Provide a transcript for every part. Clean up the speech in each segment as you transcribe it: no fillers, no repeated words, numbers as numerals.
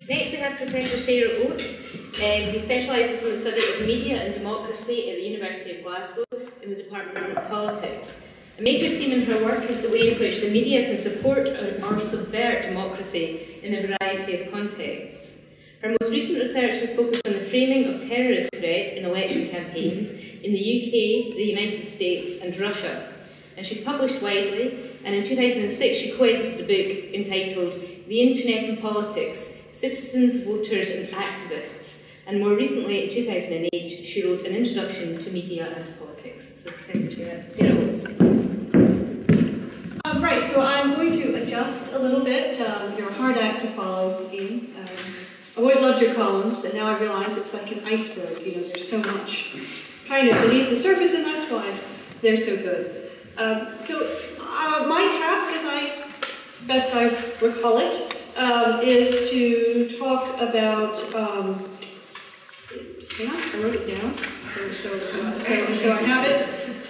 Next we have Professor Sarah Oates, who specialises in the study of media and democracy at the University of Glasgow in the Department of Politics. A major theme in her work is the way in which the media can support or subvert democracy in a variety of contexts. Her most recent research has focused on the framing of terrorist threat in election campaigns in the UK, the United States and Russia. And she's published widely, and in 2006 she co-edited a book entitled The Internet and Politics, Citizens, Voters and Activists. And more recently, in 2008, she wrote an introduction to media and politics. So Professor Sarah Oates. Right, so I'm going to adjust a little bit. You're a hard act to follow, Ian. I've always loved your columns, and now I realize it's like an iceberg. You know, there's so much kind of beneath the surface, and that's why they're so good. My task, as best I recall it, is to talk about. Hang on, I wrote it down, so I have it.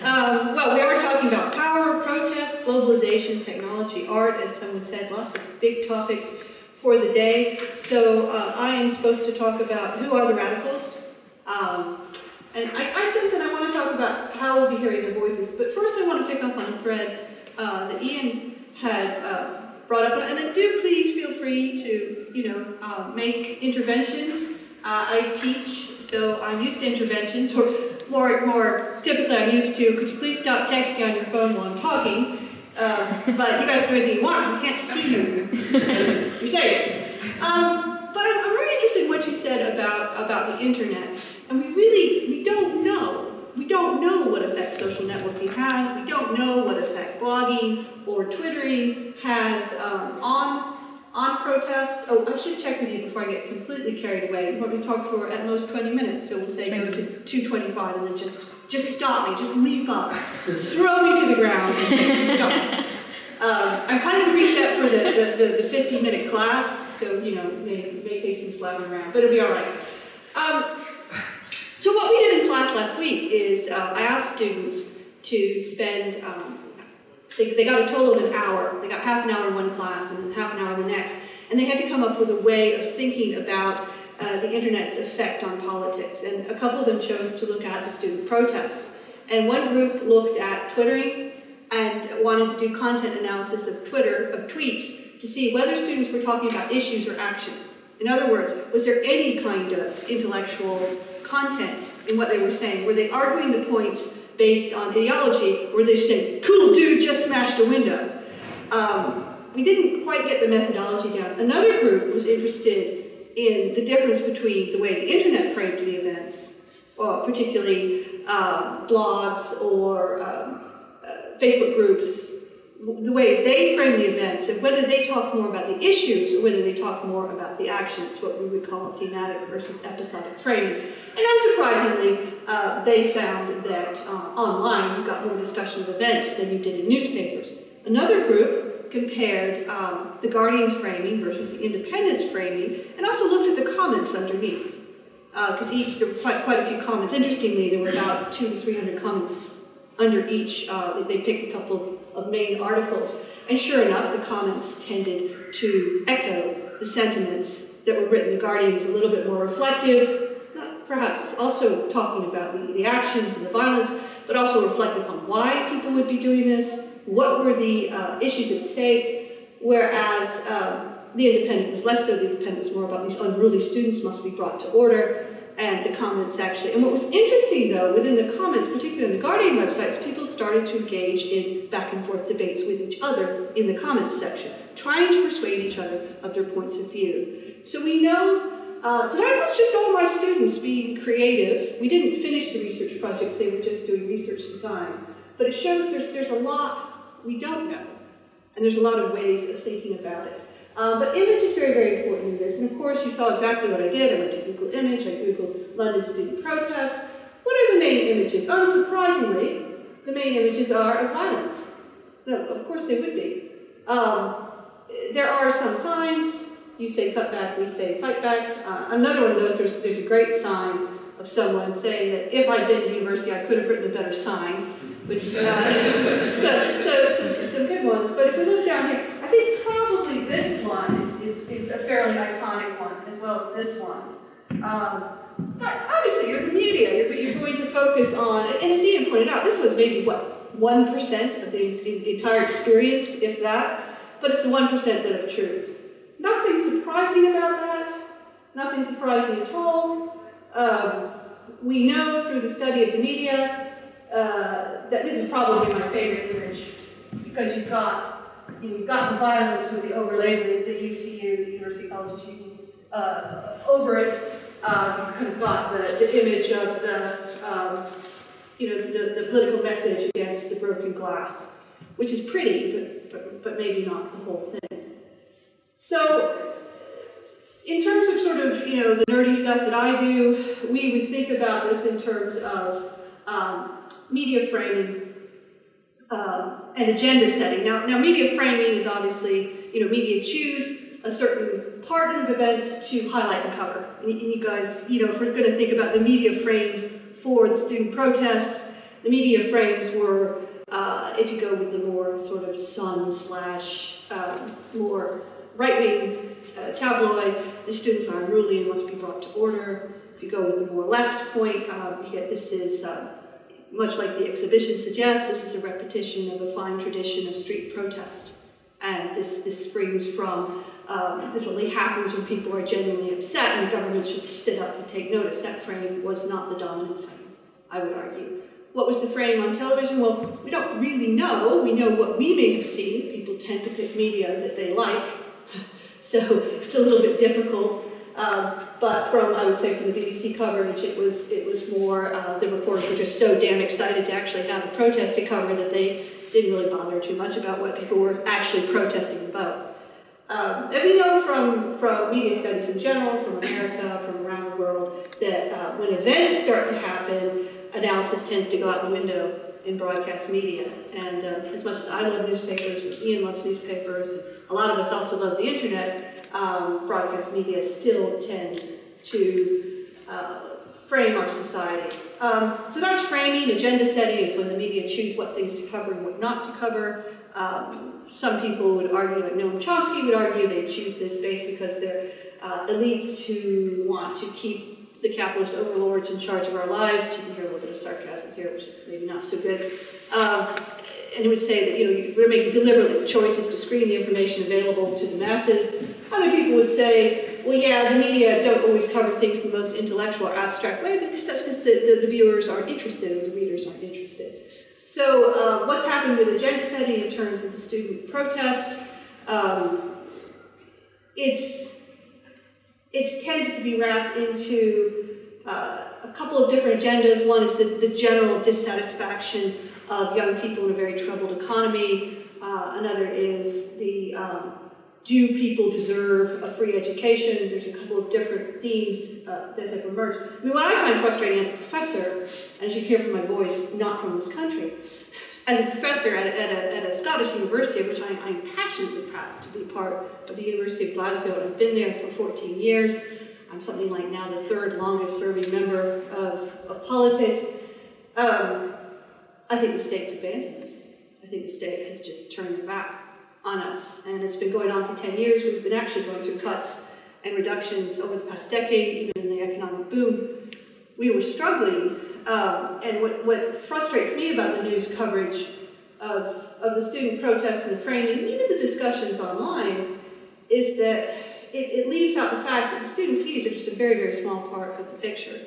Well, we are talking about power, protest, globalization, technology, art, as someone said, lots of big topics for the day. So I am supposed to talk about who are the radicals. And I sense that I want to talk about how we'll be hearing their voices. But first I want to pick up on a thread that Ian had brought up. And do please feel free to, make interventions. I teach, so I'm used to interventions. Or more typically I'm used to, could you please stop texting on your phone while I'm talking? But you guys do anything you want because I can't see you. So you're safe. But I'm very interested in what you said about the internet. And we don't know. We don't know what effect social networking has. We don't know what effect blogging or Twittering has on protest. Oh, I should check with you before I get completely carried away. You want me to talk for at most 20 minutes, so we'll say go to 2:25 and then just stop me, just leap up, throw me to the ground and say stop. I'm kind of preset for the 50-minute class, so may take some slapping around, but it'll be all right. So what we did in class last week is I asked students to spend, they got a total of an hour. They got half an hour in one class and half an hour in the next. And they had to come up with a way of thinking about the internet's effect on politics. And a couple of them chose to look at the student protests. And one group looked at Twittering and wanted to do content analysis of tweets, to see whether students were talking about issues or actions. In other words, was there any kind of intellectual content in what they were saying? Were they arguing the points based on ideology, or were they saying, cool dude just smashed a window? We didn't quite get the methodology down. Another group was interested in the difference between the way the internet framed the events, particularly blogs or Facebook groups, the way they frame the events, and whether they talk more about the issues or whether they talk more about the actions, what we would call thematic versus episodic framing. And unsurprisingly, they found that online you got more discussion of events than you did in newspapers. Another group compared the Guardian's framing versus the Independent's framing, and also looked at the comments underneath. Because there were quite a few comments. Interestingly, there were about 200 to 300 comments under each. They picked a couple of main articles. And sure enough, the comments tended to echo the sentiments that were written. The Guardian was a little bit more reflective, perhaps also talking about the actions and the violence, but also reflected upon why people would be doing this, what were the issues at stake, whereas the Independent was less so. The Independent was more about these unruly students must be brought to order, and the comments actually. And what was interesting, though, within the comments, particularly on the Guardian websites, people started to engage in back-and-forth debates with each other in the comments section, trying to persuade each other of their points of view. So we know, so that was just all my students being creative. We didn't finish the research projects, they were just doing research design. But it shows there's a lot we don't know, and there's a lot of ways of thinking about it. But image is very, very important in this. And of course, you saw exactly what I did. I went to Google Image, I Googled London student protest. What are the main images? Unsurprisingly, the main images are of violence. No, of course they would be. There are some signs. You say cut back, we say fight back. Another one of those, there's a great sign of someone saying that if I'd been at university, I could have written a better sign. Which, some good ones. But if we look down here, I think probably this one is it's a fairly iconic one, as well as this one. But obviously, you're the media. You're going to focus on, and as Ian pointed out, this was maybe, what, 1% of the entire experience, if that, but it's the 1% that obtrudes. Nothing surprising about that. Nothing surprising at all. We know through the study of the media that this is probably my favorite image, because you've got the violence with the overlay, the UCU, the University College of Union, over it. You've kind of got the image of the political message against the broken glass, which is pretty, but maybe not the whole thing. So, in terms of sort of, the nerdy stuff that I do, we would think about this in terms of media framing and agenda setting. Now, media framing is obviously, media choose a certain part of an event to highlight and cover. And you guys, if we're going to think about the media frames for the student protests, the media frames were, if you go with the more sort of Sun / more right-wing tabloid, the students are unruly and must be brought to order. If you go with the more left point, you get this is, much like the exhibition suggests, this is a repetition of a fine tradition of street protest. And this springs from, this only happens when people are genuinely upset and the government should sit up and take notice. That frame was not the dominant frame, I would argue. What was the frame on television? Well, we don't really know. We know what we may have seen. People tend to pick media that they like, so it's a little bit difficult. But I would say from the BBC coverage, it was more, the reporters were just so damn excited to actually have a protest to cover that they didn't really bother too much about what people were actually protesting about. And we know from media studies in general, from America, from around the world, that when events start to happen, analysis tends to go out the window in broadcast media. And as much as I love newspapers, and Ian loves newspapers, and a lot of us also love the internet, broadcast media still tend to frame our society. So that's framing. Agenda setting is when the media choose what things to cover and what not to cover. Some people would argue, like Noam Chomsky would argue, they choose this based because they're elites who want to keep the capitalist overlords in charge of our lives. You can hear a little bit of sarcasm here, which is maybe not so good. And it would say that we're making deliberate choices to screen the information available to the masses. Other people would say, well, yeah, the media don't always cover things in the most intellectual or abstract way, because that's because the viewers aren't interested and the readers aren't interested. So what's happened with agenda setting in terms of the student protest? It's tended to be wrapped into a couple of different agendas. One is the general dissatisfaction of young people in a very troubled economy. Another is the do people deserve a free education? There's a couple of different themes that have emerged. I mean, what I find frustrating as a professor, as you hear from my voice, not from this country, as a professor at a Scottish university, of which I'm passionately proud to be part of the University of Glasgow, and I've been there for 14 years. I'm something like now the third longest serving member of politics. I think the state's abandoned us. I think the state has just turned their back on us, and it's been going on for 10 years. We've been actually going through cuts and reductions over the past decade, even in the economic boom. We were struggling, and what frustrates me about the news coverage of the student protests and the framing, and even the discussions online, is that it leaves out the fact that the student fees are just a very, very small part of the picture.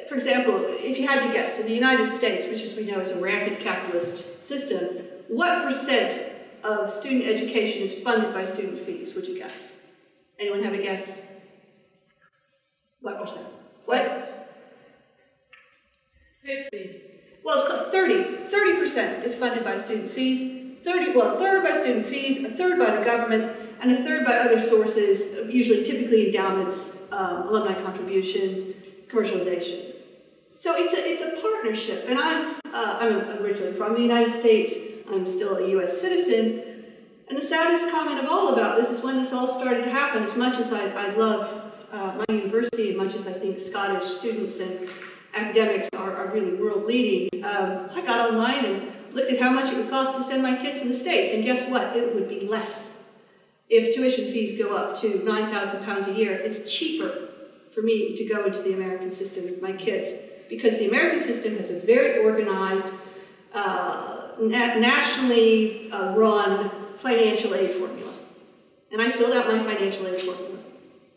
For example, if you had to guess, in the United States, which as we know is a rampant capitalist system, what percent of student education is funded by student fees, would you guess? Anyone have a guess? What percent? What? 50. Well, it's close. 30% is funded by student fees. A third by student fees, a third by the government, and a third by other sources, typically endowments, alumni contributions, commercialization. So it's a partnership, and I'm originally from the United States. I'm still a U.S. citizen, and the saddest comment of all about this is when this all started to happen. As much as I love my university, as much as I think Scottish students and academics are really world leading, I got online and looked at how much it would cost to send my kids in the States, and guess what? It would be less. if tuition fees go up to £9,000 a year, it's cheaper for me to go into the American system with my kids, because the American system has a very organized, nationally run financial aid formula. And I filled out my financial aid formula,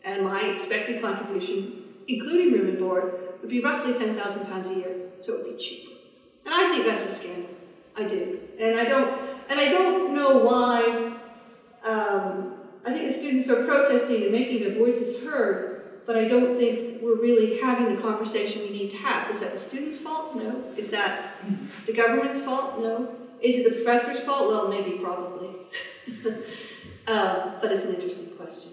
and my expected contribution, including room and board, would be roughly £10,000 a year, so it would be cheaper. And I think that's a scandal. I do. And I don't know why. I think the students are protesting and making their voices heard, but I don't think we're really having the conversation we need to have. Is that the students' fault? No. Is that the government's fault? No. Is it the professor's fault? Well, maybe, probably. But it's an interesting question.